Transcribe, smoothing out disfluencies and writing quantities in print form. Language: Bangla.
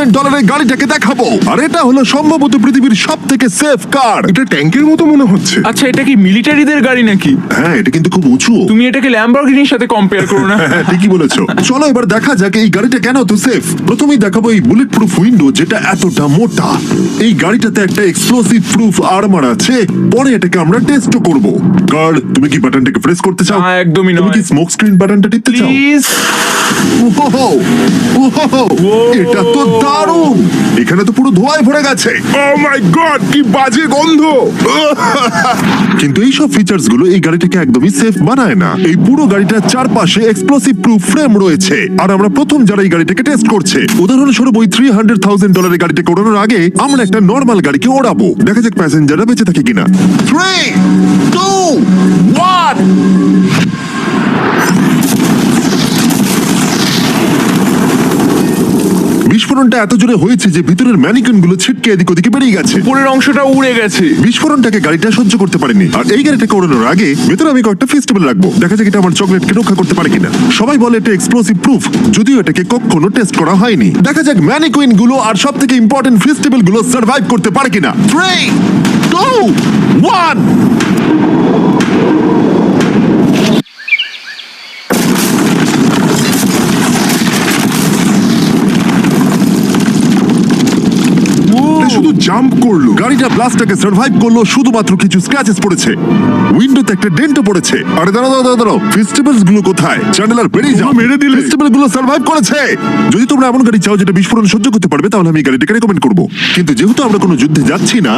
$100,000 গাড়িটাকে দেখাবো। আর এটা হলো সম্ভবত পৃথিবীর সব থেকে সেফ কার। এটা ট্যাঙ্কের মতো মনে হচ্ছে। আচ্ছা, এটা কি মিলিটারিদের গাড়ি নাকি? হ্যাঁ, এটা কিন্তু খুব উঁচু। তুমি এটাকে ল্যাম্বরগিনির সাথে কম্পেয়ার করো না। হ্যাঁ, ঠিকই বলেছো। চলো এবার দেখা যাক এই গাড়িটা কেন এত সেফ। প্রথমেই দেখাবো এই বুলেট প্রুফ উইন্ডো, যেটা এতটা মোটা। এই গাড়িটাতে একটা এক্সপ্লোসিভ প্রুফ আর্মার আছে। পরে এটাকে আমরা টেস্ট করব। কার, তুমি কি বাটনটাকে প্রেস করতে চাও? না, একদমই তুমি নয়। কি স্মোক স্ক্রিন বাটনটা টিপতে চাও? প্লিজ। ওহো, ওহো, এটা তো দারুণ। এখানে তো পুরো ধোঁয়ায় ভরে গেছে। ও মাই গড, কি বাজে গন্ধ। কিন্তু এই সব ফিচার্স গুলো এই গাড়িটাকে একদমই সেফ বানায় না। এই পুরো গাড়িটার চারপাশে এক্সপ্লোসিভ প্রুফ ফ্রেম রয়েছে। আর আমরা প্রথম যারা এই গাড়িটাকে টেস্ট করছে, উদাহরণস্বরূপ ওই $300,000 গাড়িটাকে ওড়ানোর আগে আমরা একটা নর্মাল গাড়িকে ওড়াবো। দেখা যাক প্যাসেঞ্জাররা বেঁচে থাকে কিনা। 3, 2, 1। বিস্ফোরণটা এত জোরে হয়েছে যে ভিতরের ম্যানিকুইন গুলো ছিটকে এদিক ওদিকে বেরিয়ে গেছে। উপরের অংশটা উড়ে গেছে। বিস্ফোরণটাকে গাড়িটা সহ্য করতে পারেনি। আর এই গাড়িটাকে ওড়ানোর আগে ভেতরে আমি কয়েকটা ফেস্টিভ্যাল রাখবো। দেখা যাক এটা আমার চকলেটকে রক্ষা করতে পারে কিনা। সবাই বলে এটা এক্সপ্লোসিভ প্রুফ, যদিও এটাকে কখনো টেস্ট করা হয়নি। দেখা যাক ম্যানিকুইন গুলো আর সব থেকে ইম্পর্টেন্ট ফেস্টিভ্যাল গুলো সার্ভাইভ করতে পারে কিনা। 3, 2, 1। শুধু জাম্প করলো। গাড়িটা ব্লাস্টটাকে সার্ভাইভ করলো, শুধুমাত্র কিছু স্ক্র্যাচেস পড়েছে। উইন্ডোতে একটা ডেন্টও পড়েছে। আরে দাঁড়াও, ফেস্টিভ্যালস গুলো কোথায়? চ্যান্ডেলার বেরিয়ে যাও। মেরে দিলে। ফেস্টিভ্যাল গুলো সার্ভাইভ করেছে। যদি তোমরা এমন গাড়ি চাও যেটা বিস্ফোরণ সহ্য করতে পারবে, তাহলে আমি এই গাড়িটাকে রেকমেন্ড করবো। কিন্তু যেহেতু আমরা কোনো যুদ্ধে যাচ্ছি না,